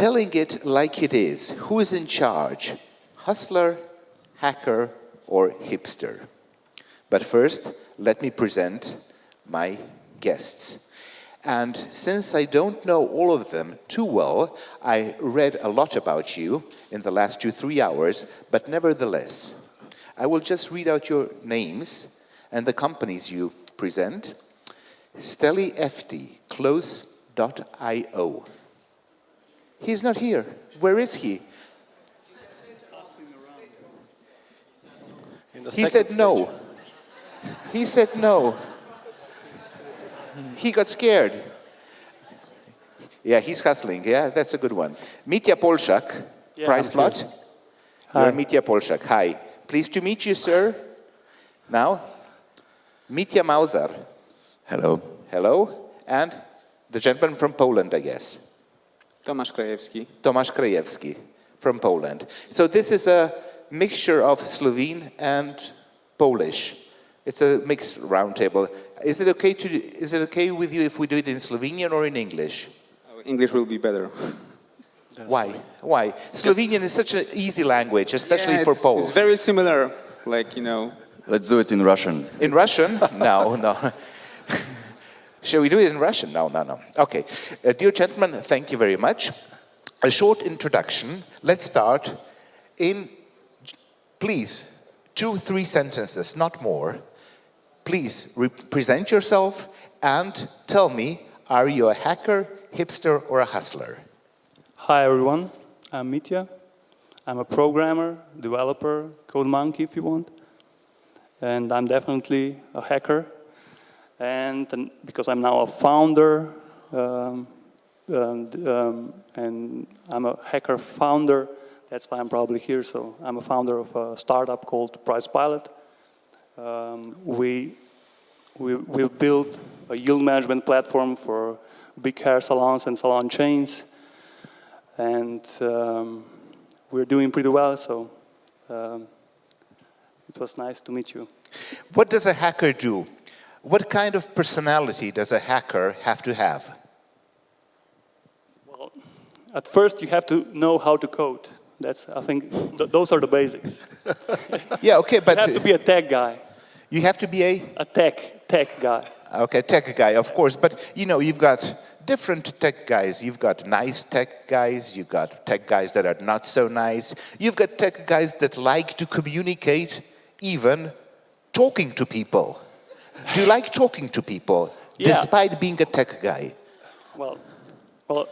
telling it like it is. Who is in charge? Hustler, hacker, or hipster? But first, let me present my guests. And since I don't know all of them too well, I read a lot about you in the last 2-3 hours, but nevertheless, I will just read out your names and the companies you present. Steli FT, Close.io. He's not here. Where is he? He said no. He said no. He got scared. Yeah, he's hustling. Yeah, that's a good one. Mitja Poljšak, Yeah, PricePilot. You're Mitja Poljšak. Hi. Pleased to meet you, sir. Now, Mitja Mavsar. Hello. Hello. And the gentleman from Poland, I guess. Tomasz Krajewski. Tomasz Krajewski from Poland. So this is a mixture of Slovene and Polish. It's a mixed roundtable. Is it okay with you if we do it in Slovenian or in English? English will be better. Why? Why? Slovenian is such an easy language, especially for Poles. It's very similar, like, you know. Let's do it in Russian. In Russian? No, no. Shall we do it in Russian? No, no, no. Okay. Dear gentlemen, thank you very much. A short introduction. Let's start in, please, 2-3 sentences, not more. Please present yourself and tell me, are you a hacker, hipster, or a hustler? Hi everyone, I'm Mitja. I'm a programmer, developer, code monkey if you want. And I'm definitely a hacker. And because I'm now a founder, and I'm a hacker founder, that's why I'm probably here. So I'm a founder of a startup called PricePilot. We've built a yield management platform for big hair salons and salon chains. And we're doing pretty well, so it was nice to meet you. What does a hacker do? What kind of personality does a hacker have to have? Well, at first you have to know how to code. That's, I think, those are the basics. Yeah, okay, but... You have to be a tech guy. You have to be a tech guy. Okay, tech guy, of course. But, you know, you've got different tech guys. You've got nice tech guys. You've got tech guys that are not so nice. You've got tech guys that like to communicate, even talking to people. Do you like talking to people, despite being a tech guy? Well,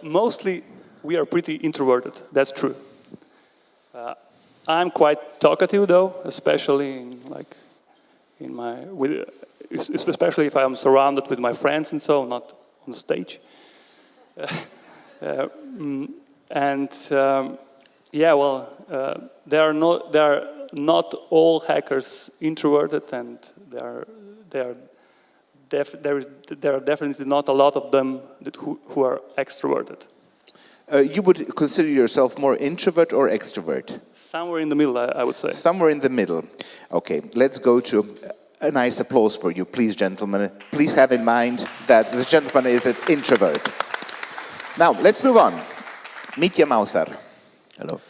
mostly we are pretty introverted. That's true. I'm quite talkative, though, especially especially if I'm surrounded with my friends and so, not on stage. There are not all hackers introverted, and there are definitely not a lot of them who are extroverted. You would consider yourself more introvert or extrovert? Somewhere in the middle, I would say. Somewhere in the middle. Okay, let's go to a nice applause for you, please, gentlemen. Please have in mind that the gentleman is an introvert. Now, let's move on. Mitja Mavsar. Hello.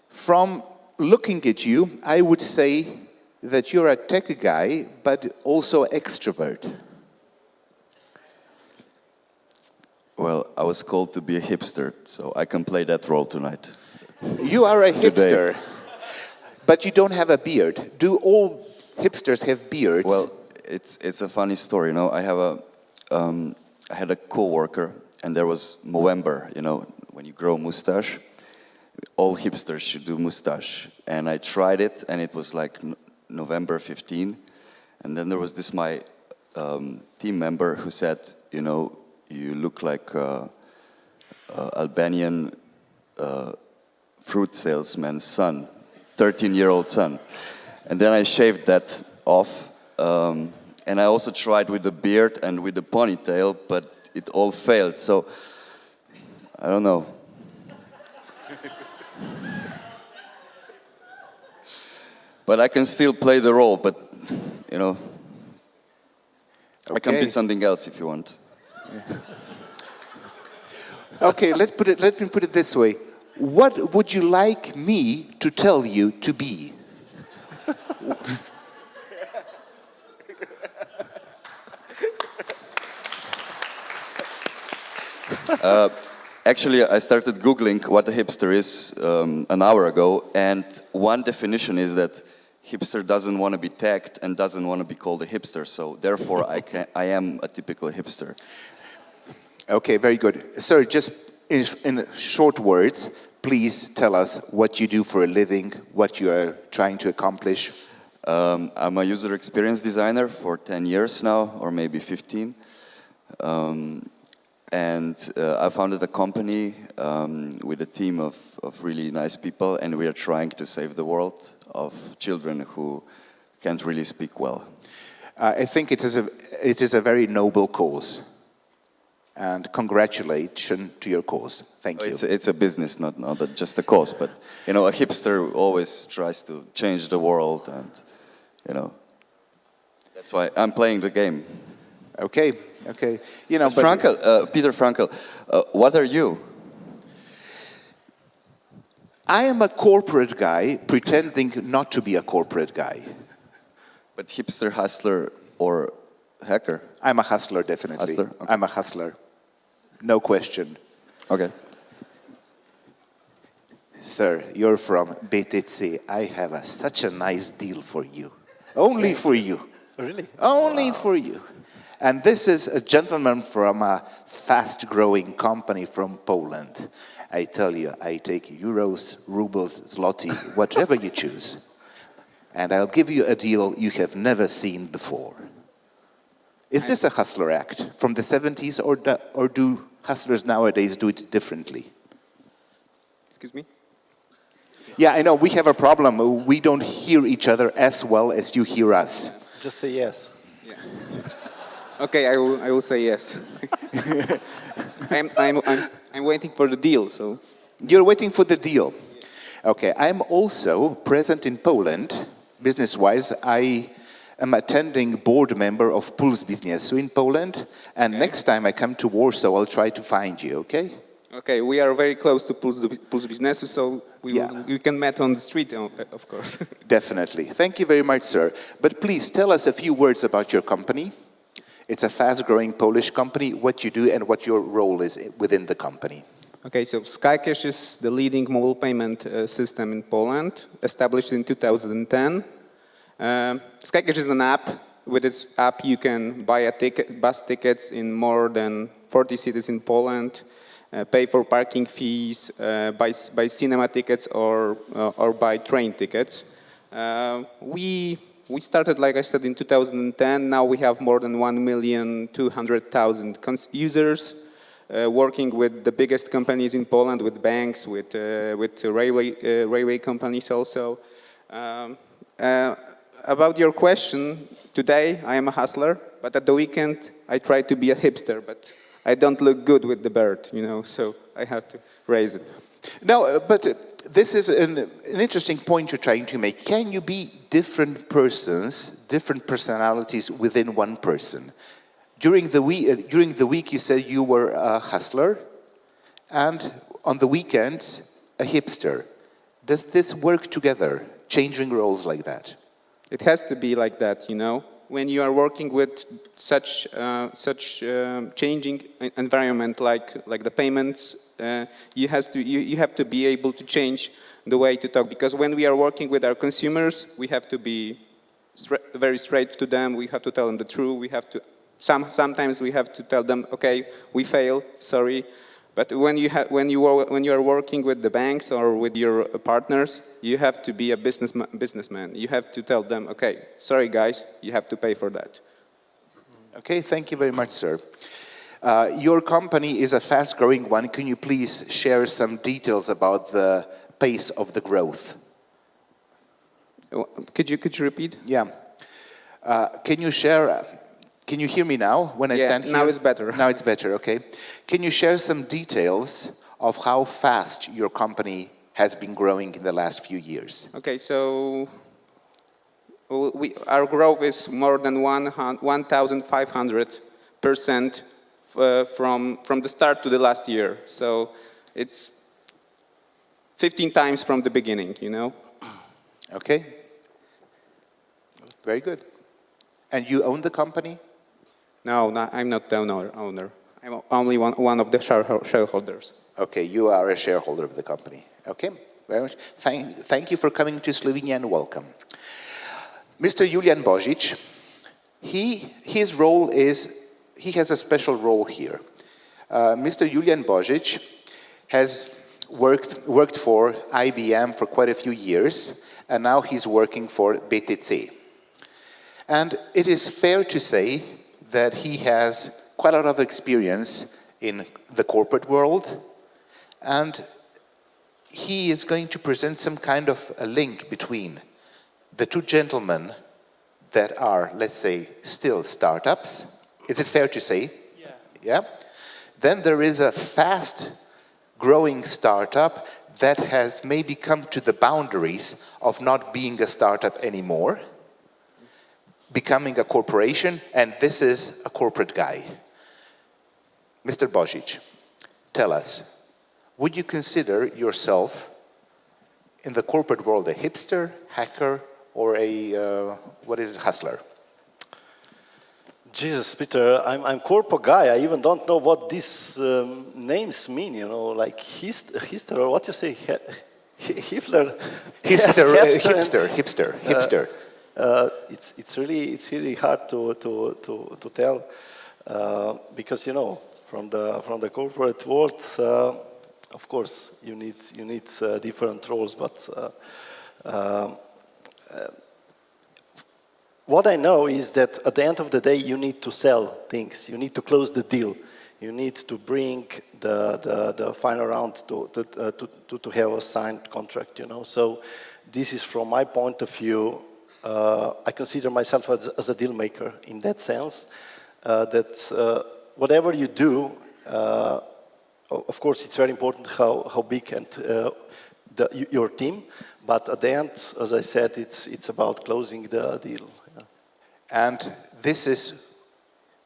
From looking at you, I would say that you're a tech guy, but also extrovert. Well, I was called to be a hipster, so I can play that role tonight. You are a hipster, but you don't have a beard. Do all hipsters have beards? Well, it's a funny story, you know. I had a coworker, and there was Movember, you know, when you grow mustache. All hipsters should do mustache, and I tried it, and it was like November 15, and then there was this my team member who said, you know, you look like Albanian fruit salesman's son, 13-year-old son. And then I shaved that off, and I also tried with the beard and with the ponytail, but it all failed, so I don't know. But I can still play the role, but, you know, I can be something else if you want. Okay, let me put it this way. What would you like me to tell you to be? Actually, I started Googling what a hipster is an hour ago, and one definition is that hipster doesn't want to be tagged and doesn't want to be called a hipster, so therefore I am a typical hipster. Okay, very good. Sir, just in short words, please tell us what you do for a living, what you are trying to accomplish. I'm a user experience designer for 10 years now, or maybe 15. And I founded a company with a team of really nice people, and we are trying to save the world of children who can't really speak well. I think it is a very noble cause. And congratulations to your cause. Thank you. It's a business, not just a cause. But, you know, a hipster always tries to change the world, and, you know, that's why I'm playing the game. Okay. You know, Frankl, Peter Frankl, what are you? I am a corporate guy pretending not to be a corporate guy. But hipster, hustler, or hacker? I'm a hustler, definitely. Hustler? Okay. I'm a hustler. No question. Okay. Sir, you're from BTC. I have such a nice deal for you. Only for you. Really? Only for you. And this is a gentleman from a fast-growing company from Poland. I tell you, I take euros, rubles, zloty, whatever you choose. And I'll give you a deal you have never seen before. Is this a hustler act from the 70s, or do hustlers nowadays do it differently? Excuse me? Yeah, I know, we have a problem. We don't hear each other as well as you hear us. Just say yes. Yeah. Okay, I will say yes. I'm waiting for the deal, so. You're waiting for the deal. Okay, I'm also present in Poland, business-wise. I am attending board member of Puls Biznesu in Poland, and next time I come to Warsaw, I'll try to find you, okay? Okay, we are very close to Puls Biznesu, so we can meet on the street, of course. Definitely. Thank you very much, sir. But please tell us a few words about your company. It's a fast-growing Polish company, what you do and what your role is within the company. Okay, so SkyCash is the leading mobile payment system in Poland, established in 2010. SkyCash is an app. With its app, you can buy bus tickets in more than 40 cities in Poland, pay for parking fees, buy cinema tickets or buy train tickets. We started, like I said, in 2010. Now we have more than 1,200,000 users, working with the biggest companies in Poland, with banks, with railway companies also. About your question, today I am a hustler, but at the weekend I try to be a hipster, but I don't look good with the beard, you know, so I have to raise it. No, but this is an interesting point you're trying to make. Can you be different persons, different personalities within one person? During the week you said you were a hustler, and on the weekends, a hipster. Does this work together, changing roles like that? It has to be like that, you know. When you are working with such changing environment like the payments, you have to be able to change the way to talk, because when we are working with our consumers, we have to be very straight to them. We have to tell them the truth. We have to sometimes we have to tell them, okay, we fail, sorry. But when you are working with the banks or with your partners, you have to be a businessman. You have to tell them, okay, sorry guys, you have to pay for that. Okay, thank you very much, sir. Your company is a fast-growing one. Can you please share some details about the pace of the growth? Could you repeat? Yeah. Can you share? Can you hear me now when I stand here? Now it's better. Now it's better, okay. Can you share some details of how fast your company has been growing in the last few years? Okay, so our growth is more than 1,500% from the start to the last year. So it's 15 times from the beginning, you know. Okay. Very good. And you own the company? No, I'm not the owner. I'm only one of the shareholders. Okay, you are a shareholder of the company. Okay, very much. Thank you for coming to Slovenia and welcome. Mr. Julij Božič, his role is, he has a special role here. Mr. Julij Božič has worked for IBM for quite a few years, and now he's working for BTC. And it is fair to say that he has quite a lot of experience in the corporate world, and he is going to present some kind of a link between the two gentlemen that are, let's say, still startups. Is it fair to say? Yeah. Yeah? Then there is a fast-growing startup that has maybe come to the boundaries of not being a startup anymore, becoming a corporation, and this is a corporate guy. Mr. Božič, tell us, would you consider yourself in the corporate world a hipster, hacker, or a, hustler? Jesus, Peter, I'm corporate guy. I even don't know what these names mean, you know, like hipster, or what you say, Hitler? Hipster. It's really hard to tell because, you know, from the corporate world, of course you need different roles, but what I know is that at the end of the day you need to sell things, you need to close the deal, you need to bring the final round to have a signed contract, you know. So this is from my point of view. I consider myself as a deal maker in that sense, that whatever you do, of course it's very important how big and your team, but at the end, as I said, it's about closing the deal. Yeah. And this is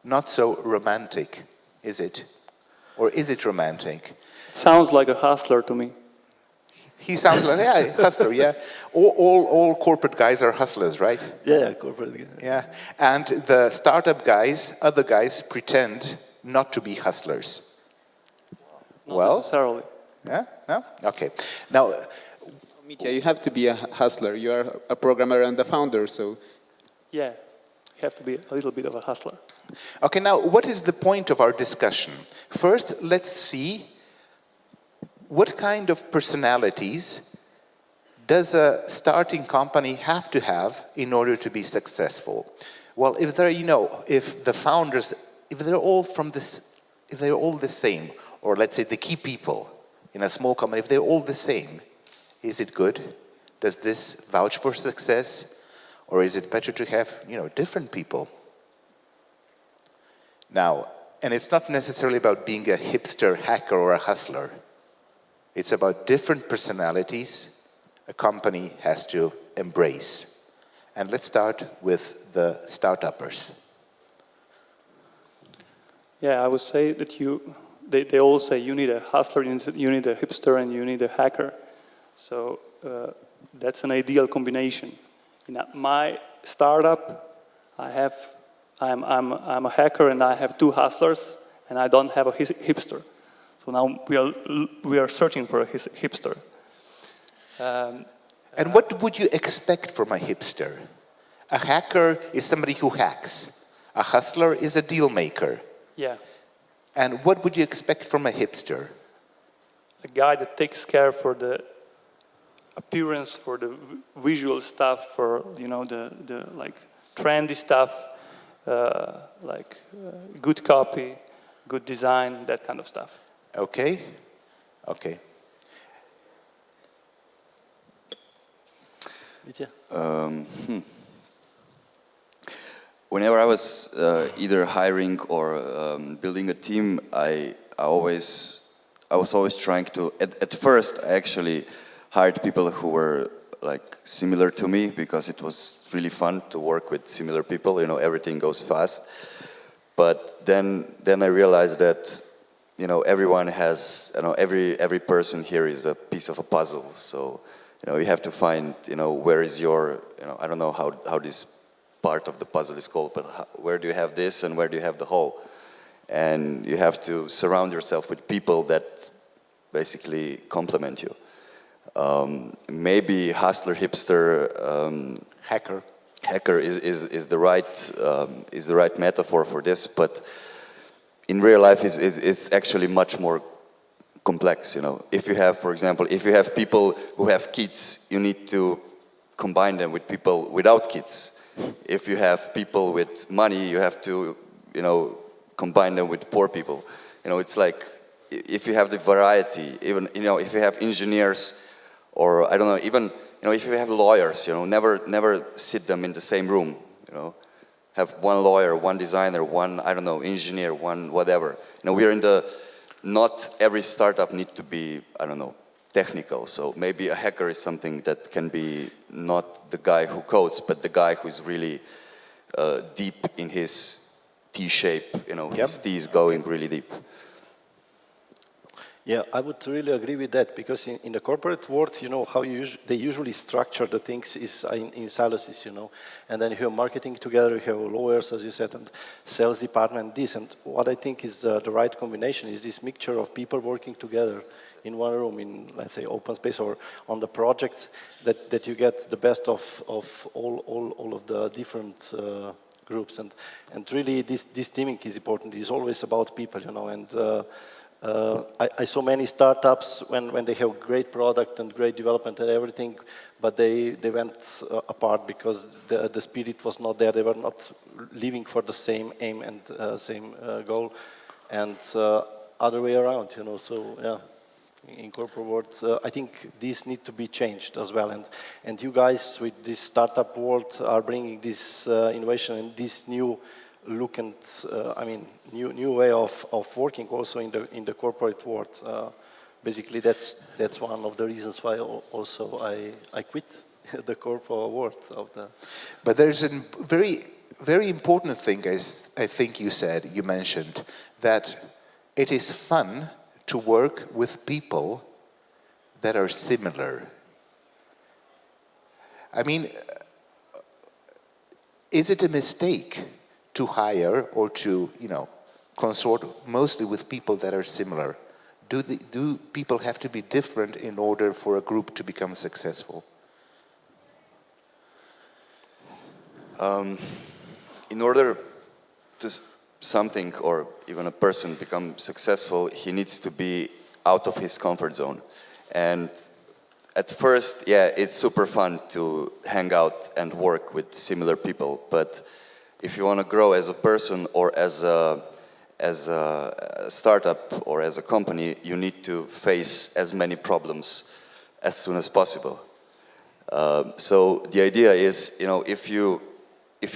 not so romantic, is it? Or is it romantic? Sounds like a hustler to me. He sounds like, yeah, hustler, yeah. All corporate guys are hustlers, right? Yeah, corporate guys. Yeah. And the startup guys, other guys, pretend not to be hustlers. Not necessarily. Yeah? No? Okay. Now, Mitja, you have to be a hustler. You are a programmer and the founder, so... Yeah, you have to be a little bit of a hustler. okay, now, what is the point of our discussion? First, let's see what kind of personalities does a starting company have to have in order to be successful? Well, if they're, you know, if the founders, if they're all the same, or let's say the key people in a small company, if they're all the same, is it good? Does this vouch for success? Or is it better to have, you know, different people? Now, and it's not necessarily about being a hipster, hacker, or a hustler. It's about different personalities a company has to embrace. And let's start with the startuppers. Yeah, I would say that they all say you need a hustler, you need a hipster, and you need a hacker. So that's an ideal combination. In my startup, I'm a hacker and I have two hustlers, and I don't have a hipster. So now we are searching for a hipster. And what would you expect from a hipster? A hacker is somebody who hacks. A hustler is a deal maker. Yeah. And what would you expect from a hipster? A guy that takes care for the appearance, for the visual stuff, for, you know, the like trendy stuff, good copy, good design, that kind of stuff. Okay. Okay. Mitja? Whenever I was either hiring or building a team, I was always trying to. At first, I actually hired people who were like similar to me because it was really fun to work with similar people. You know, everything goes fast. But then I realized that, you know, everyone has, you know, every person here is a piece of a puzzle. So, you know, you have to find, you know, where is your, you know, I don't know how this part of the puzzle is called, but where do you have this and where do you have the whole? And you have to surround yourself with people that basically complement you. Maybe hustler, hipster, hacker is the right metaphor for this, but in real life it's actually much more complex. You know, if you have, for example, if you have people who have kids, you need to combine them with people without kids. If you have people with money, you have to, you know, combine them with poor people. You know, it's like if you have the variety, even, you know, if you have engineers, or I don't know, even, you know, if you have lawyers, you know, never sit them in the same room. You know, have one lawyer, one designer, one, I don't know, engineer, one whatever. You know, we're in the, not every startup need to be, I don't know, technical. So maybe a hacker is something that can be not the guy who codes, but the guy who is really deep in his T-shape, you know, his T is going really deep. Yeah, I would really agree with that, because in the corporate world, you know, how they usually structure the things is in silos, you know, and then you have marketing together, you have lawyers, as you said, and sales department, this, and what I think is the right combination is this mixture of people working together in one room, in, let's say, open space, or on the projects, that you get the best of all of the different groups, and really this teaming is important. It's always about people, you know, and I saw many startups when they have great product and great development and everything, but they went apart because the spirit was not there. They were not living for the same aim and same goal, and other way around, you know. So yeah, in corporate world, I think these need to be changed as well. And you guys with this startup world are bringing this innovation and this new look and I mean new way of working also in the corporate world. Basically, that's one of the reasons why also I quit the corporate world of the. But there's a very important thing, I think you mentioned, that it is fun to work with people that are similar. I mean, is it a mistake to hire or to, you know, consort mostly with people that are similar? Do people have to be different in order for a group to become successful? In order to something or even a person become successful, he needs to be out of his comfort zone. And at first, yeah, it's super fun to hang out and work with similar people, but if you want to grow as a person or as a startup or as a company, you need to face as many problems as soon as possible. So the idea is, you know, if you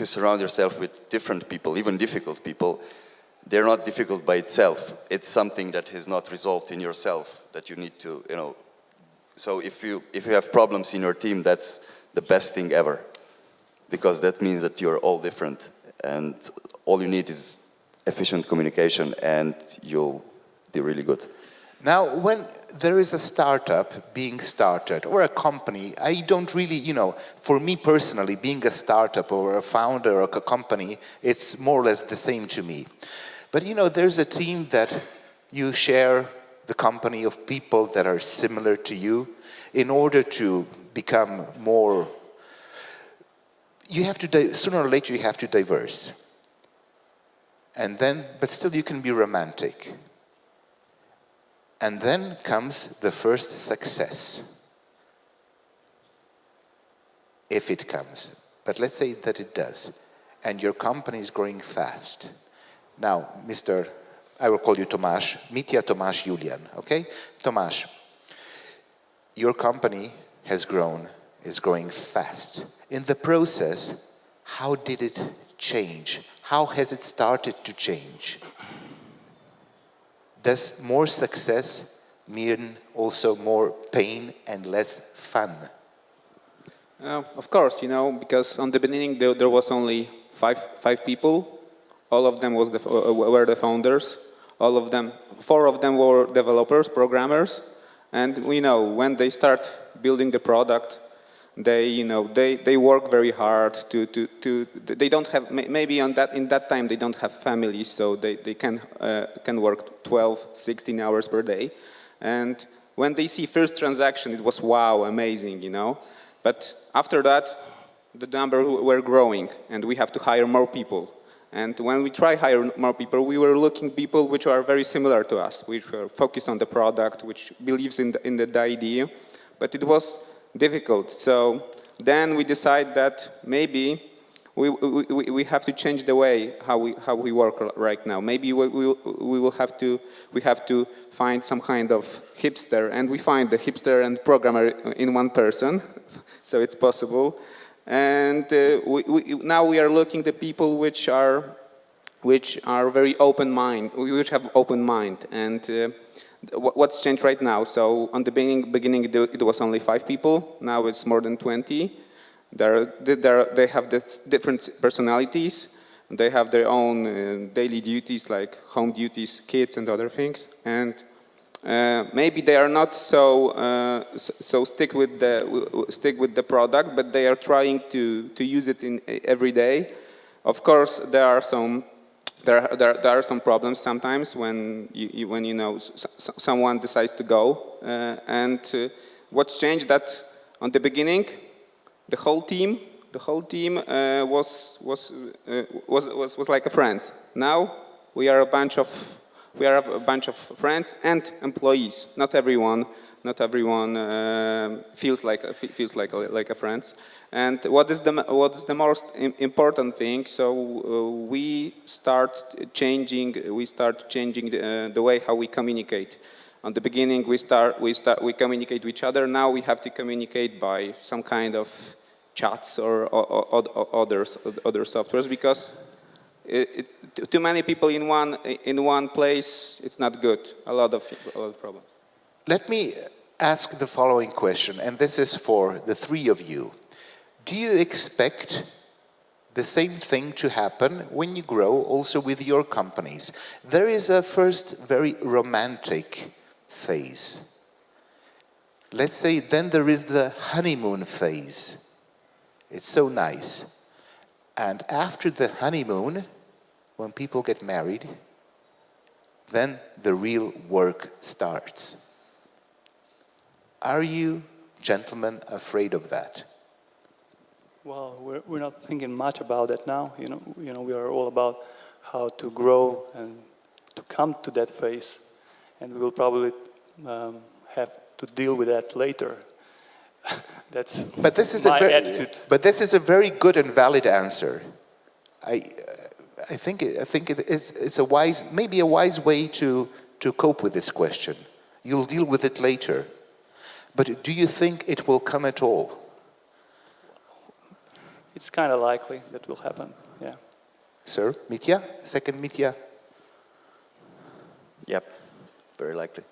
surround yourself with different people, even difficult people, they're not difficult by itself. It's something that is not resolved in yourself that you need to, you know. So if you have problems in your team, that's the best thing ever, because that means that you're all different, and all you need is efficient communication, and you'll be really good. Now, when there is a startup being started or a company, I don't really, you know, for me personally, being a startup or a founder of a company, it's more or less the same to me. But, you know, there's a team that you share the company of people that are similar to you in order to become more. You have to, sooner or later, you have to diverse. And then, but still you can be romantic. And then comes the first success. If it comes. But let's say that it does. And your company is growing fast. Now, I will call you Tomasz, Mitja, Tomasz, Julian, okay? Tomasz, your company has grown, is growing fast. In the process, how did it change? How has it started to change? Does more success mean also more pain and less fun? Of course, you know, because on the beginning there was only five people All of them were the founders. All of them, 4 of them were developers, programmers. And we know when they start building the product, they work very hard they don't have, maybe in that time they don't have families, so they can work 12, 16 hours per day. And when they see first transaction, it was wow, amazing, But after that, the number were growing and we have to hire more people. And when we try hire more people, we were looking people which are very similar to us, which were focused on the product, which believes in the idea, but it was difficult. So then we decide that maybe we have to change the way how we work right now. Maybe we have to find some kind of hipster, and we find the hipster and programmer in one person, so it's possible. And now we are looking at people which are very open mind, which have open mind. And what's changed right now? So on the beginning it was only 5 people. Now it's more than 20. They have different personalities. They have their own daily duties like home duties, kids, and other things. And maybe they are not so stick with the product, but they are trying to use it in every day. Of course, there are some problems sometimes when someone decides to go. And what's changed that on the beginning, the whole team was like a friends. Now we are a bunch of friends and employees. Not everyone feels like a friend. And what is the most important thing? So we start changing the way how we communicate. On the beginning, we communicate with each other. Now we have to communicate by some kind of chats or other softwares, because too many people in one place, it's not good. A lot of problems. Let me ask the following question, and this is for the 3 of you. Do you expect the same thing to happen when you grow also with your companies? There is a first very romantic phase. Let's say then there is the honeymoon phase. It's so nice. And after the honeymoon, when people get married, then the real work starts. Are you, gentlemen, afraid of that? Well, we're not thinking much about that now. We are all about how to grow and to come to that phase, and we will probably have to deal with that later. That's my attitude. But this is a very good and valid answer. I think it's maybe a wise way to cope with this question. You'll deal with it later. But do you think it will come at all? It's kind of likely that will happen, yeah. Sir, Mitja? Second Mitja? Yep, very likely.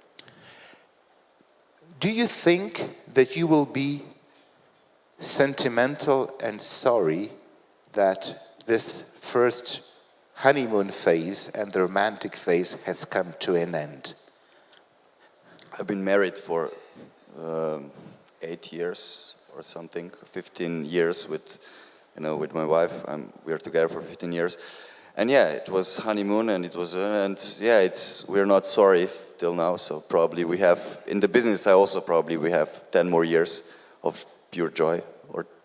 Do you think that you will be sentimental and sorry that this first honeymoon phase and the romantic phase has come to an end? I've been married for 8 years or something, 15 years with my wife. We are together for 15 years, and yeah, it was honeymoon, and we're not sorry till now. So probably we have in the business. We have 10 more years of pure joy,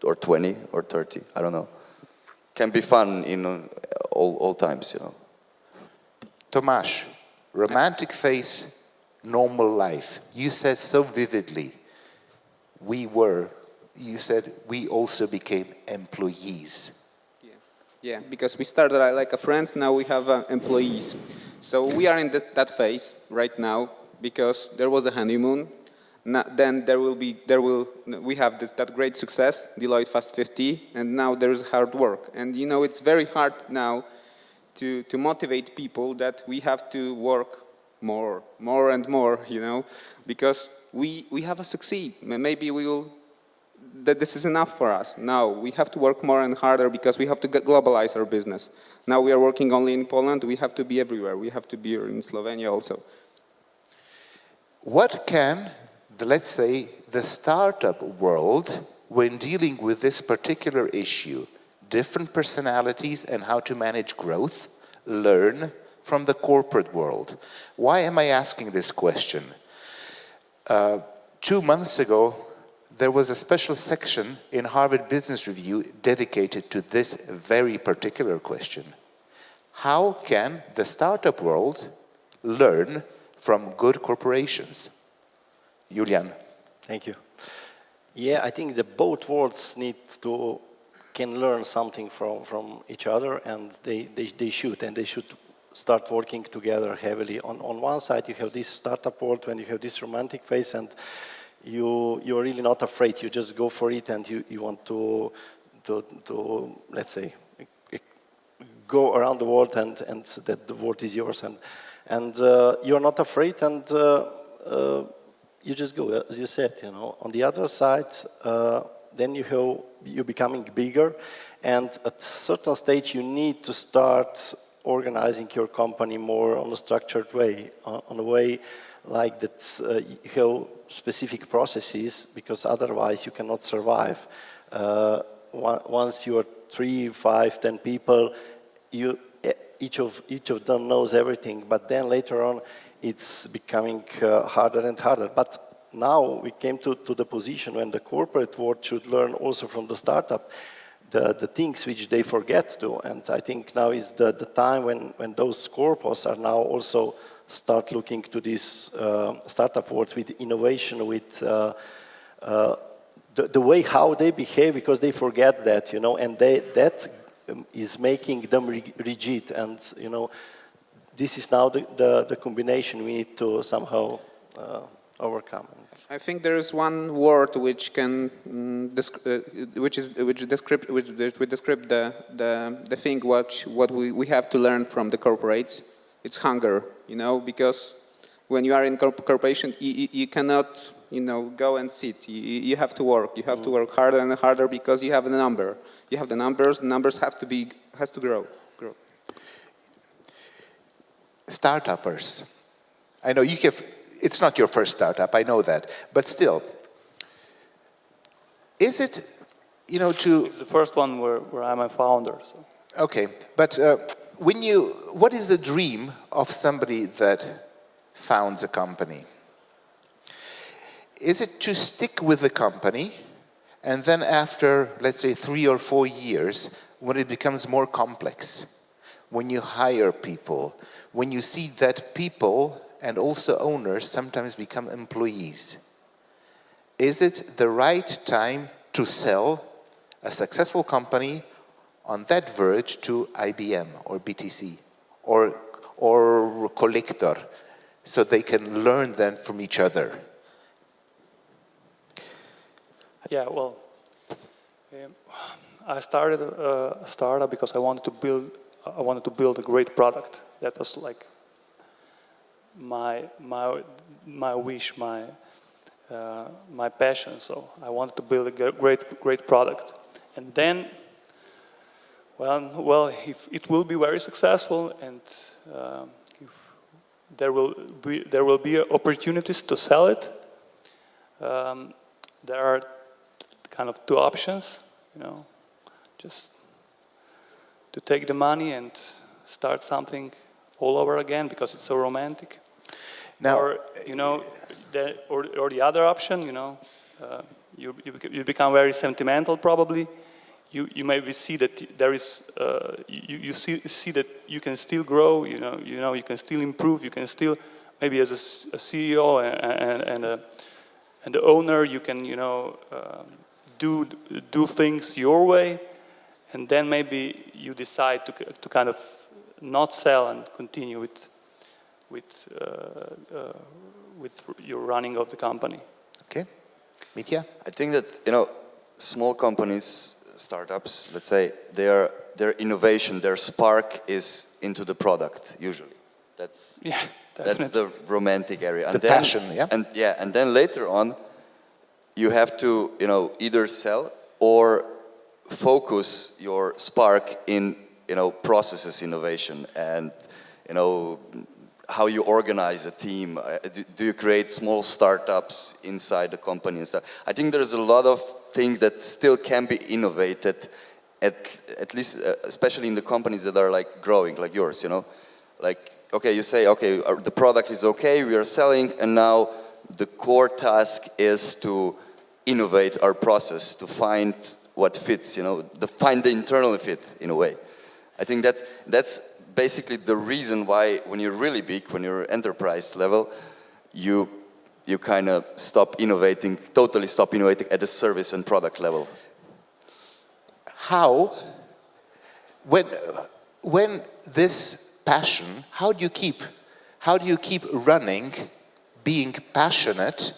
or 20 or 30. I don't know. Can be fun in all times, Tomasz, romantic phase, normal life. You said so vividly. You said we also became employees. Yeah, because we started like a friends, now we have employees. So we are in that phase right now because there was a honeymoon. Then we have that great success, Deloitte Fast 50, and now there is hard work. And it's very hard now to motivate people that we have to work more and more, because we have to succeed. Maybe we will. that this is enough for us. No, we have to work more and harder because we have to globalize our business. Now we are working only in Poland. We have to be everywhere. We have to be in Slovenia also. What can, let's say, the startup world, when dealing with this particular issue, different personalities and how to manage growth, learn from the corporate world? Why am I asking this question? 2 months ago, there was a special section in Harvard Business Review dedicated to this very particular question. How can the startup world learn from good corporations? Julian. Thank you. Yeah, I think that both worlds can learn something from each other, and they should start working together heavily. On one side, you have this startup world when you have this romantic phase, and you're really not afraid. You just go for it, and you want to let's say, go around the world, and that the world is yours, and you're not afraid, and you just go, as you said, you know. On the other side, then you're becoming bigger, and at a certain stage you need to start organizing your company more on a structured way, on a way like that you have specific processes, because otherwise you cannot survive. Once you are 3, 5, 10 people, each of them knows everything, but then later on it's becoming harder and harder. But now we came to the position when the corporate world should learn also from the startup the things which they forget to. And I think now is the time when those corpos are now also start looking to this startup world with innovation, with the way how they behave, because they forget that, you know, and that is making them rigid. And, you know, this is now the combination we need to somehow overcome. I think there is one word which can which describe the thing what we have to learn from the corporates. It's hunger, you know, because when you are in corporation, you cannot, you know, go and sit. You have to work. You have to work harder and harder because you have a number. You have the numbers. The numbers has to grow. Startuppers. I know it's not your first startup, I know that, but still, is it, you know, It's the first one where I'm a founder. So. Okay, but what is the dream of somebody that founds a company? Is it to stick with the company, and then after, let's say, 3 or 4 years, when it becomes more complex, when you hire people, when you see that people and also owners sometimes become employees, is it the right time to sell a successful company on that verge to IBM or BTC or Collector, so they can learn then from each other? Yeah, well, I started a startup because I wanted to build a great product. That was like my wish, my passion. So I wanted to build a great product, and then, well, if it will be very successful, and if there will be opportunities to sell it. There are kind of 2 options, you know, just to take the money and start something all over again because it's so romantic. Now, or, you know, or the other option, you know, you become very sentimental probably. You maybe see that there is, you see that you can still grow, you know, you can still improve, you can still, maybe as a CEO and the owner, you can, you know, do things your way, and then maybe you decide to kind of not sell and continue with your running of the company. Okay, Mitja? I think that, you know, small companies, startups, let's say, their innovation, their spark is into the product usually. That's the romantic area. And the passion, yeah. And then later on, you have to, either sell or focus your spark in, processes innovation and, how you organize a team. Do you create small startups inside the company and stuff? I think there's a lot of things that still can be innovated, at least, especially in the companies that are like growing, like yours, Like, okay, you say, okay, the product is okay, we are selling, and now the core task is to innovate our process, to find what fits, to find the internal fit in a way. I think that's basically the reason why when you're really big, when you're enterprise level, you kind of totally stop innovating at the service and product level. How, when this passion, how do you keep running, being passionate,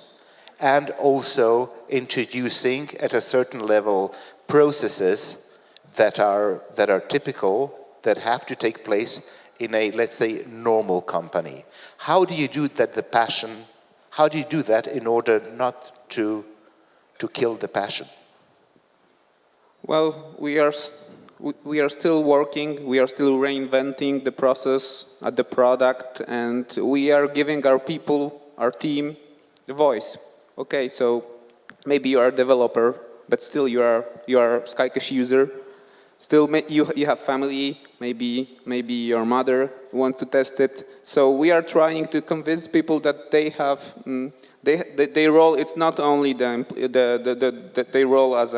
and also introducing at a certain level processes that are typical, that have to take place in a, let's say, normal company? How do you do that, the passion, how do you do that in order not to kill the passion? Well, we are still working, we are still reinventing the process, the product, and we are giving our people, our team, the voice. Okay, so maybe you are a developer, but still you are SkyCash user. Still, you have family, maybe your mother wants to test it. So we are trying to convince people that they have, their role, it's not only their role as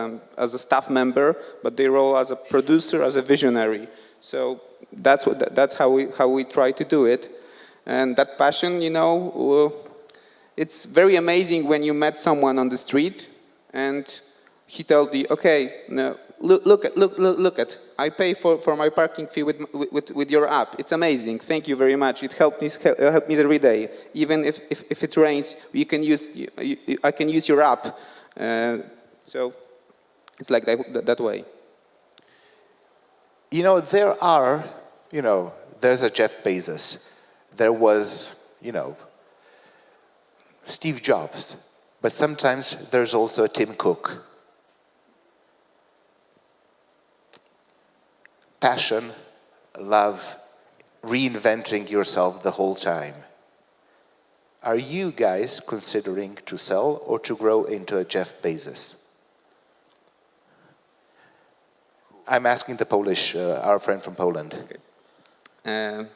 a staff member, but their role as a producer, as a visionary. So that's how we try to do it. And that passion, it's very amazing when you met someone on the street and he told you, okay, no, look at, I pay for my parking fee with your app. It's amazing. Thank you very much. It helped me every day. Even if it rains, I can use your app. So it's like that way. There's a Jeff Bezos. There was, Steve Jobs. But sometimes there's also a Tim Cook. Passion, love, reinventing yourself the whole time. Are you guys considering to sell or to grow into a Jeff Bezos? I'm asking the Polish, our friend from Poland. Okay.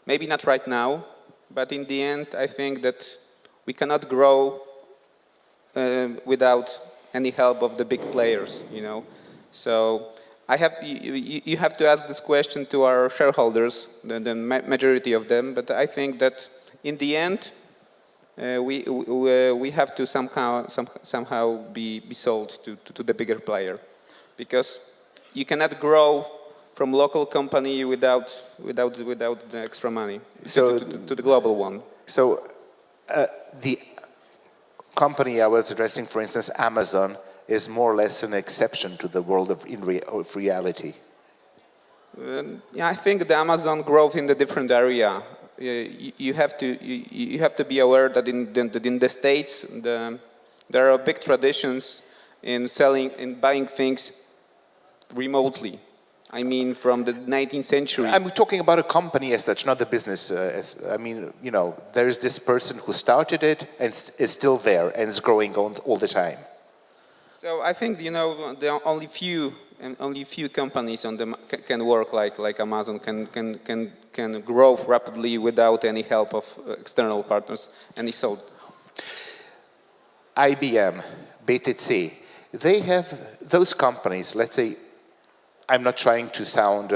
Maybe not right now, but in the end, I think that we cannot grow without any help of the big players, So you have to ask this question to our shareholders, the majority of them, but I think that in the end, we have to somehow be sold to the bigger player, because you cannot grow from local company without the extra money to the global one. So the company I was addressing, for instance, Amazon, is more or less an exception to the world of reality. I think the Amazon growth in the different area. You have to be aware that in the States there are big traditions in buying things remotely. I mean, from the 19th century. I'm talking about a company as such, not the business. There is this person who started it and is still there and is growing all the time. So I think there are only few companies can work like Amazon can grow rapidly without any help of external partners, and he sold. IBM, BTC, they have those companies. Let's say, I'm not trying to sound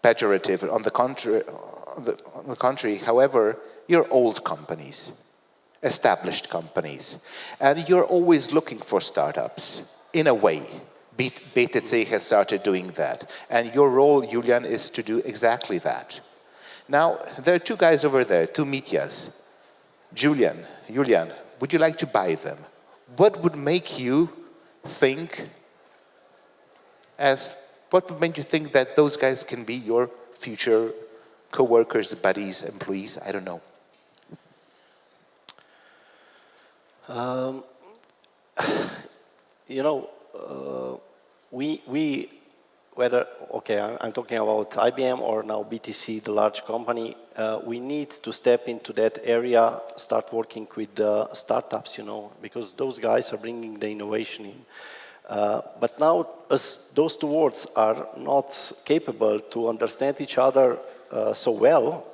pejorative. On the contrary, however, you're old companies. Established companies, and you're always looking for startups in a way. BTC has started doing that, and your role, Julian, is to do exactly that. Now, there are two guys over there, two Mitjas. Julian, would you like to buy them? What would make you think that those guys can be your future co-workers, buddies, employees? I don't know. Um, you know, whether, okay, I'm talking about IBM or now BTC, the large company, we need to step into that area, start working with startups, you know, because those guys are bringing the innovation in. But now, as those two worlds are not capable to understand each other so well,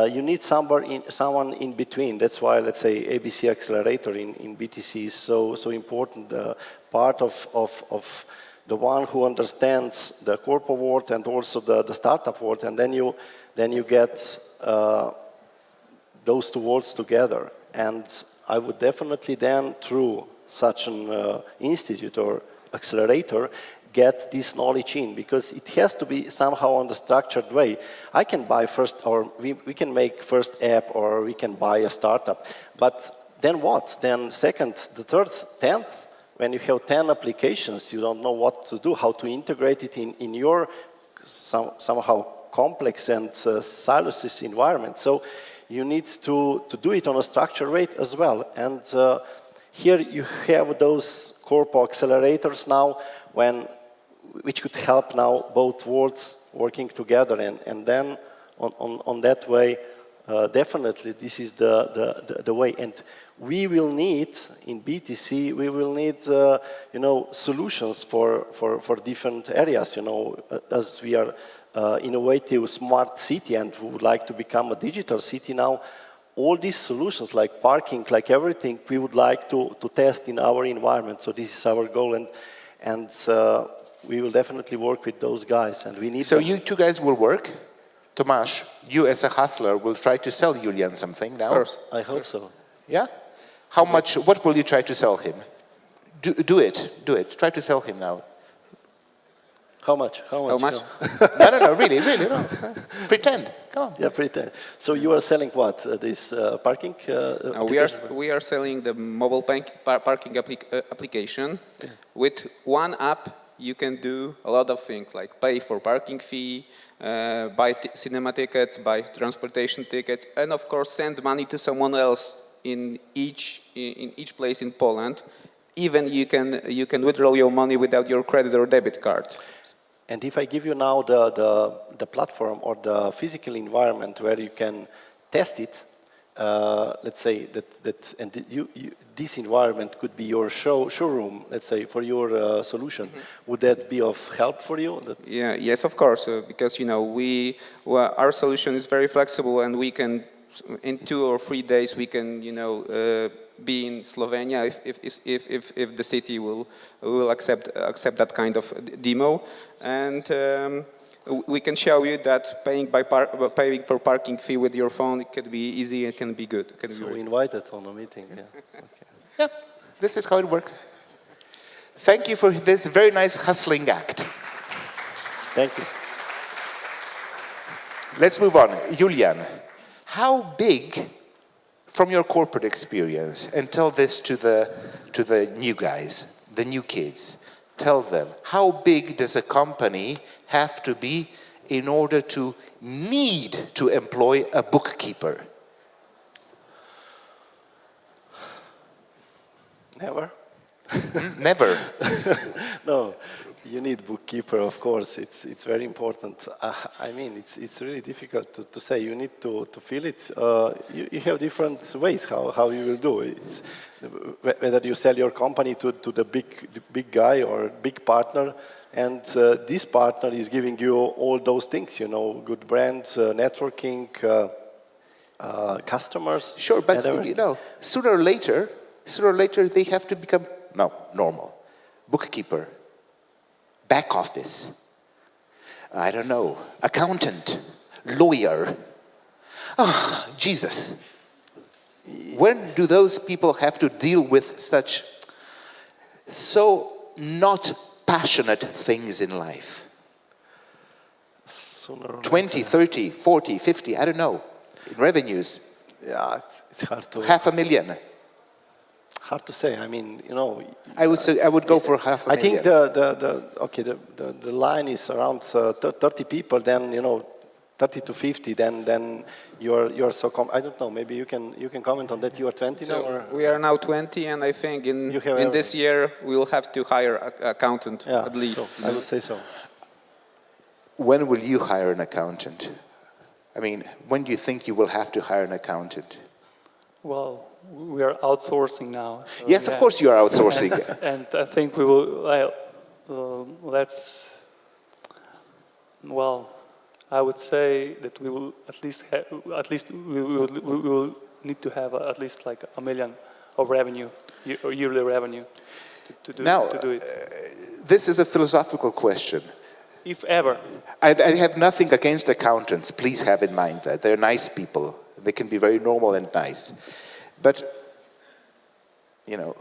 you need someone in between. That's why, let's say, ABC Accelerator in BTC is so important. Part of the one who understands the corporate world and also the startup world, and then you get those two worlds together. And I would definitely then, through such an institute or accelerator, get this knowledge in, because it has to be somehow on the structured way. I can buy first, or we can make first app, or we can buy a startup. But then what? Then second, the third, 10th, when you have 10 applications, you don't know what to do, how to integrate it in your somehow complex and silos environment. So you need to do it on a structured way as well. And here you have those corpo accelerators now, which could help now both worlds working together. And then on that way, definitely this is the way. And we will need, in BTC, we will need, you know, solutions for different areas, you know, as we are innovative, smart city and would like to become a digital city now. All these solutions, like parking, like everything, we would like to test in our environment. So this is our goal, and we will definitely work with those guys. And we need. So you two guys will work. Tomasz, you as a hustler will try to sell Julian something now. Of course, I hope so. Yeah. How much? What will you try to sell him? Do it. Try to sell him now. How much? How much? No, really, no. Pretend. Come on. Yeah, pretend. So you are selling what? This parking? We are selling the mobile parking application. Yeah. With one app, you can do a lot of things, like pay for parking fee, buy cinema tickets, buy transportation tickets, and of course send money to someone else in each place in Poland. Even you can withdraw your money without your credit or debit card. And if I give you now the platform or the physical environment where you can test it, let's say this environment could be your showroom, let's say, for your solution. Mm-hmm. Would that be of help for you? Yes, of course, because you know our solution is very flexible, and we can in 2 or 3 days we can be in Slovenia if the city will accept that kind of demo, and we can show you that paying for parking fee with your phone, it can be easy, it can be good. So invited on a meeting, yeah. Okay. Yeah, this is how it works. Thank you for this very nice hustling act. Thank you. Let's move on. Julian, how big, from your corporate experience, and tell this to the new guys, the new kids, tell them, how big does a company have to be in order to need to employ a bookkeeper? Never. Never. No, you need bookkeeper, of course. It's very important. I mean, it's really difficult to say. You need to feel it. You have different ways how you will do it. It's whether you sell your company to the big guy or big partner, and this partner is giving you all those things. You know, good brand, networking, customers. Sure, but you know, sooner or later they have to become normal. Bookkeeper, back office, I don't know, accountant, lawyer. Oh, Jesus. When do those people have to deal with so not passionate things in life? 20, 30, 40, 50, I don't know, in revenues. Yeah, it's hard to... 500,000. Hard to say. I mean, you know. I would say I would go for 500,000. I think the line is around 30 people. Then 30 to 50, then you're so I don't know. Maybe you can comment on that. You are 20 now, or we are now 20, and I think in this year we will have to hire an accountant at least. So, I would say so. When will you hire an accountant? I mean, when do you think you will have to hire an accountant? Well, we are outsourcing now. So Yes, of course you are outsourcing. And I think we will, I would say that we will we will need to have at least like $1 million of revenue, or yearly revenue, to do it. This is a philosophical question. If ever. I have nothing against accountants. Please have in mind that they're nice people. They can be very normal and nice. But, you know,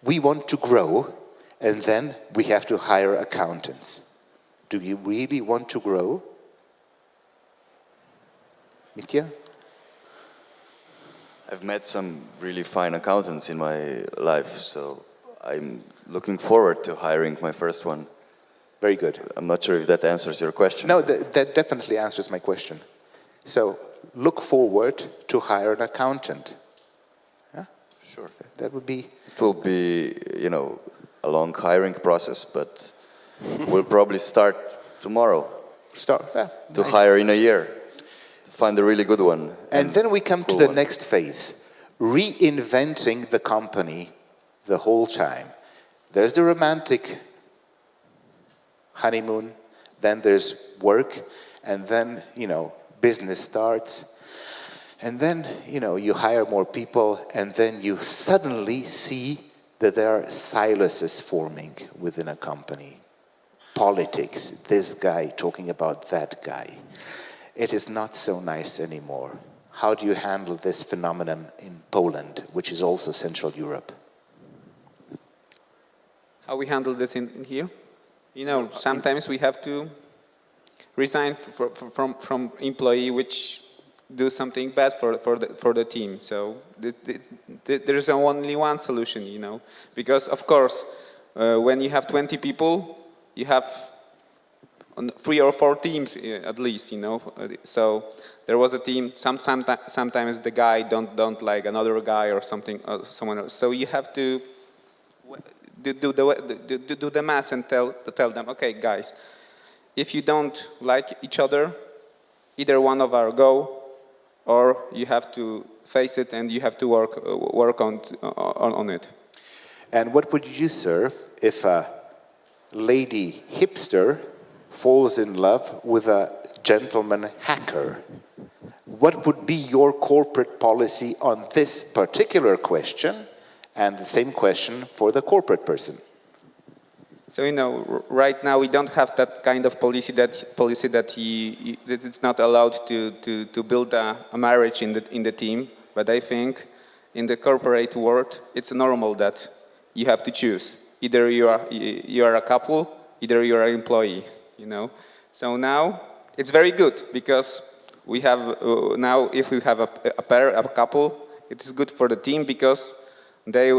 we want to grow, and then we have to hire accountants. Do you really want to grow? Mitja? I've met some really fine accountants in my life, so I'm looking forward to hiring my first one. Very good. I'm not sure if that answers your question. No, that definitely answers my question. So, look forward to hire an accountant. Yeah? Sure. That would be... It will be, you know, a long hiring process, but we'll probably start tomorrow. To hire in a year. To find a really good one. And then we come to the next phase. Reinventing the company the whole time. There's the romantic honeymoon, then there's work, and then, you know, business starts. And then, you know, you hire more people, and then you suddenly see that there are siluses forming within a company. Politics, this guy talking about that guy. It is not so nice anymore. How do you handle this phenomenon in Poland, which is also Central Europe? How we handle this in here? You know, sometimes we have to resign from employee which do something bad for the team. So there is only one solution, you know, because of course when you have 20 people, you have 3 or 4 teams at least, you know. So there was a team. Sometimes the guy don't like another guy or something, someone else. So you have to do the math and tell them, okay, guys, if you don't like each other, either one of our go, or you have to face it and you have to work on it. And what would you do, sir, if a lady hipster falls in love with a gentleman hacker? What would be your corporate policy on this particular question? And the same question for the corporate person. So, you know, right now we don't have that kind of policy that it's not allowed to build a marriage in the team. But I think in the corporate world, it's normal that you have to choose. Either you are a couple, either you are an employee. You know. So now it's very good because we have now if we have a couple, it is good for the team because they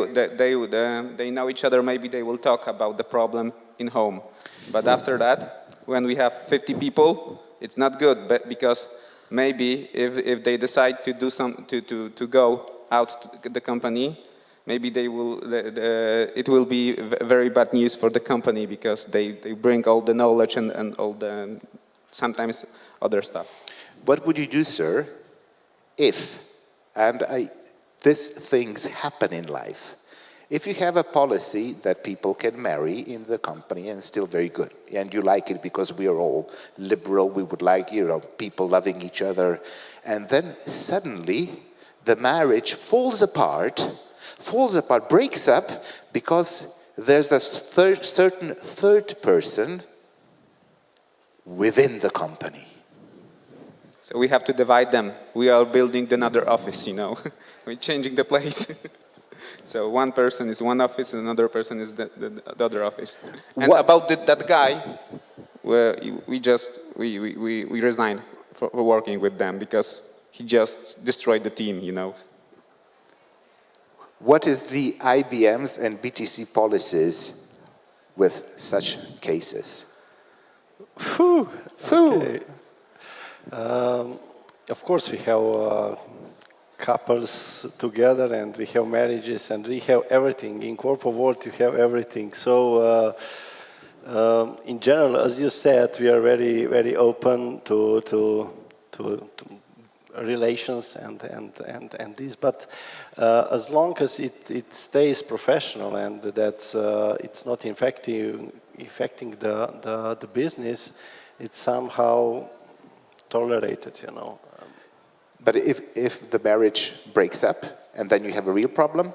know each other. Maybe they will talk about the problem in home. But after that, when we have 50 people, it's not good. But because maybe if they decide to do to go out to the company, maybe they will. It will be very bad news for the company because they bring all the knowledge and all the sometimes other stuff. What would you do, sir, if these things happen in life? If you have a policy that people can marry in the company and still very good, and you like it because we are all liberal, we would like, you know, people loving each other, and then suddenly the marriage falls apart, breaks up because there's a certain third person within the company. So we have to divide them. We are building another office, you know. We're changing the place. So one person is one office and another person is the other office. And about that guy, we resigned for working with them because he just destroyed the team, you know. What is the IBM's and BTC policies with such cases? Okay. Of course, we have couples together, and we have marriages, and we have everything. In corporate world, you have everything. So, in general, as you said, we are very, very open to relations and this. But as long as it stays professional and that it's not affecting the business, it's somehow tolerated, you know. But if the marriage breaks up and then you have a real problem?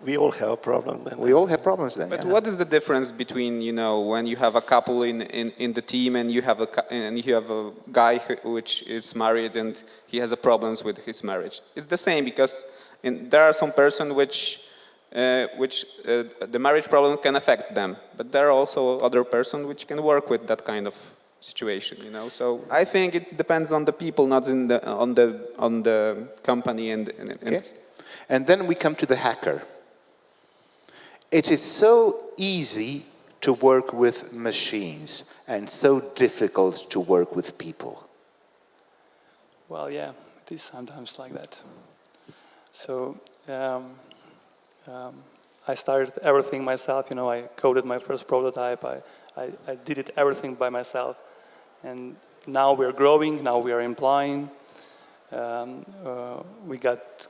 We all have a problem then. We all have problems then. But yeah. what is the difference between, you know, when you have a couple in the team and you have a guy which is married and he has a problems with his marriage? It's the same, because there are some person which the marriage problem can affect them, but there are also other person which can work with that kind of situation, you know. So I think it depends on the people, not on the company and Okay. And then we come to the hacker. It is so easy to work with machines and so difficult to work with people. Well, yeah, it is sometimes like that. So I started everything myself. You know, I coded my first prototype. I did it everything by myself. And now we're growing. Now we are employing. We got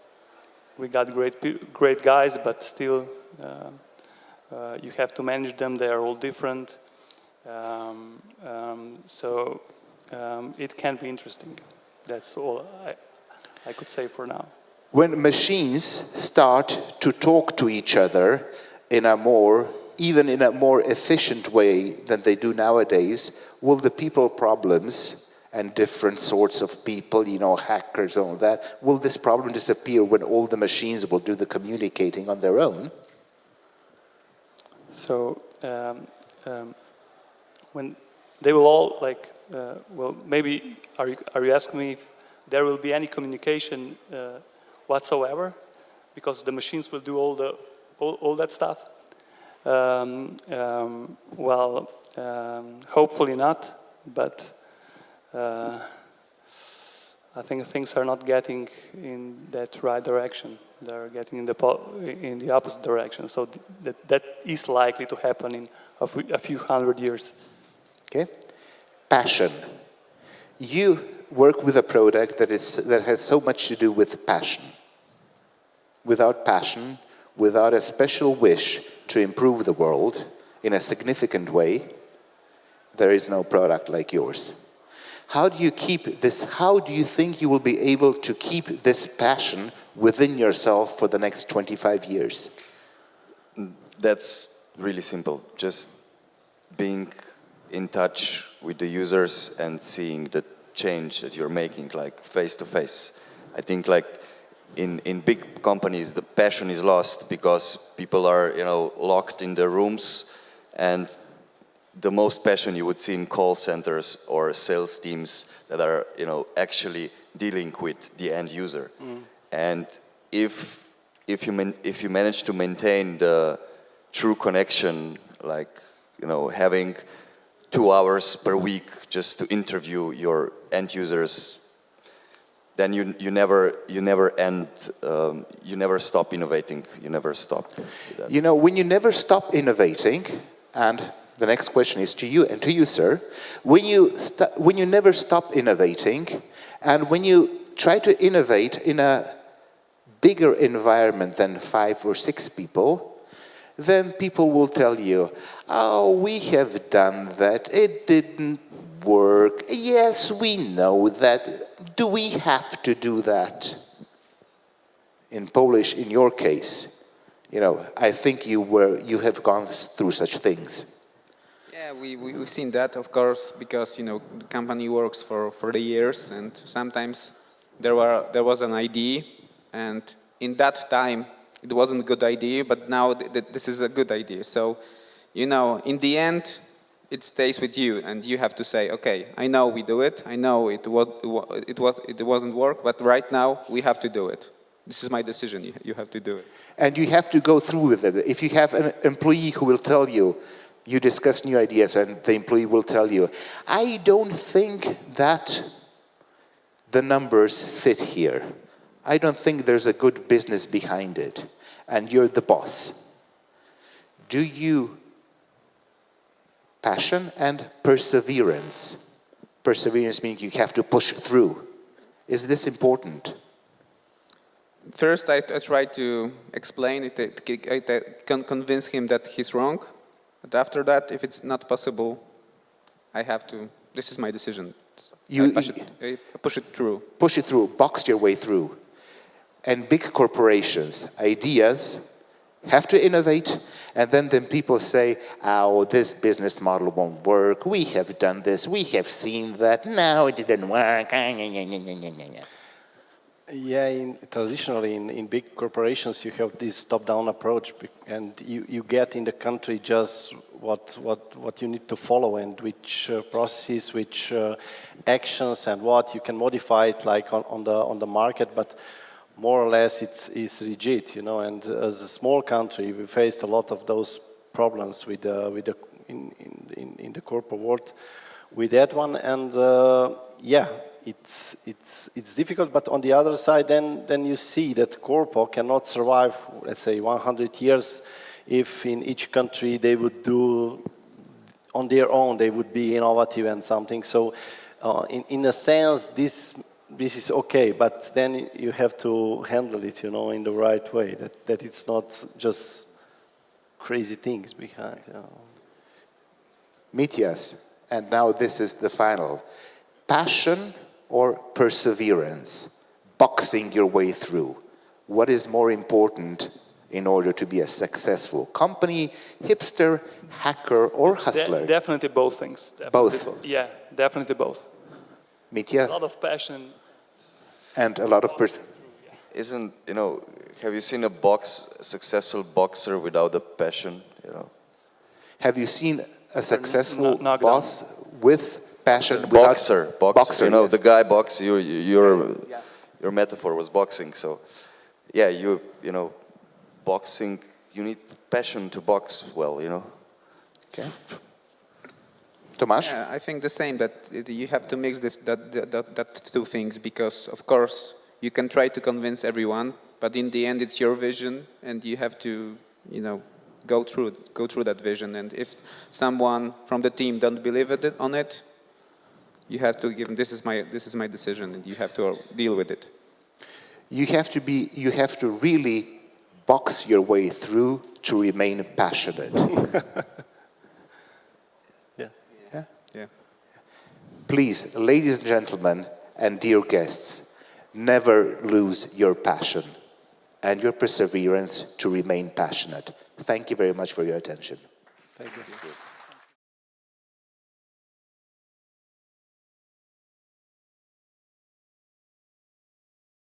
great guys, but still you have to manage them. They are all different. So it can be interesting. That's all I could say for now. When machines start to talk to each other even in a more efficient way than they do nowadays, will the people problems and different sorts of people, you know, hackers and all that, will this problem disappear when all the machines will do the communicating on their own? So when they will all well, maybe are you asking me if there will be any communication whatsoever, because the machines will do all that stuff? Well, hopefully not, but I think things are not getting in that right direction. They're getting in the opposite direction. So that is likely to happen in a few hundred years. Okay, passion. You work with a product that has so much to do with passion. Without passion, without a special wish to improve the world in a significant way, there is no product like yours. How do you keep this? How do you think you will be able to keep this passion within yourself for the next 25 years? That's really simple. Just being in touch with the users and seeing the change that you're making, like face to face. I think like in big companies, the passion is lost because people are, you know, locked in their rooms, and the most passion you would see in call centers or sales teams that are, you know, actually dealing with the end user. And if you manage to maintain the true connection, like, you know, having 2 hours per week just to interview your end users, then you never stop innovating. You never stop. You know, when you never stop innovating, and the next question is to you and to you, sir. When you never stop innovating, and when you try to innovate in a bigger environment than 5 or 6 people, then people will tell you, "Oh, we have done that. It didn't work. Yes, we know that. Do we have to do that?" In Polish, in your case, you know, I think you have gone through such things. Yeah, we've seen that, of course, because, you know, the company works for the years, and sometimes there was an idea, and in that time it wasn't a good idea, but now this is a good idea. So, you know, in the end, it stays with you, and you have to say, okay, I know we do it, I know it wasn't work, but right now we have to do it. This is my decision. You have to do it. And you have to go through with it. If you have an employee who will tell you, You discuss new ideas and the employee will tell you, I don't think that the numbers fit here. I don't think there's a good business behind it. And you're the boss. Do you passion and perseverance? Perseverance means you have to push through. Is this important? First, I try to explain it, I can convince him that he's wrong. But after that, if it's not possible, I have to, this is my decision. I push it through. Push it through, box your way through. And big corporations, ideas, have to innovate, and then people say, oh, this business model won't work, we have done this, we have seen that, no, it didn't work. Yeah, traditionally in big corporations you have this top-down approach, and you get in the country just what you need to follow, and which processes, which actions, and what you can modify it like on the market, but more or less it's rigid, you know. And as a small country, we faced a lot of those problems in the corporate world with that one, and yeah. It's difficult, but on the other side, then you see that corpo cannot survive, let's say, 100 years if in each country they would do on their own, they would be innovative and something. So, in a sense, this is okay, but then you have to handle it, you know, in the right way. That it's not just crazy things behind. You know. Mitjas, and now this is the final. Passion or perseverance, boxing your way through. What is more important in order to be a successful company, hipster, hacker, or hustler? Definitely both things. Definitely Both? Yeah, definitely both. Mitja? A lot of passion. And a lot of Isn't, you know, have you seen a successful boxer without the passion, you know? Have you seen a successful knockdown. boss with passion? Boxer, you know, yes. the guy box, your metaphor was boxing, so yeah, you know, boxing, you need passion to box well, you know. Okay. Tomasz? Yeah, I think the same, that you have to mix that two things, because of course you can try to convince everyone, but in the end it's your vision, and you have to, you know, go through that vision. And if someone from the team don't believe on it, you have to give them, this is my decision, and you have to deal with it. You have to really box your way through to remain passionate. Yeah. Please, ladies and gentlemen, and dear guests, never lose your passion and your perseverance to remain passionate. Thank you very much for your attention. Thank you.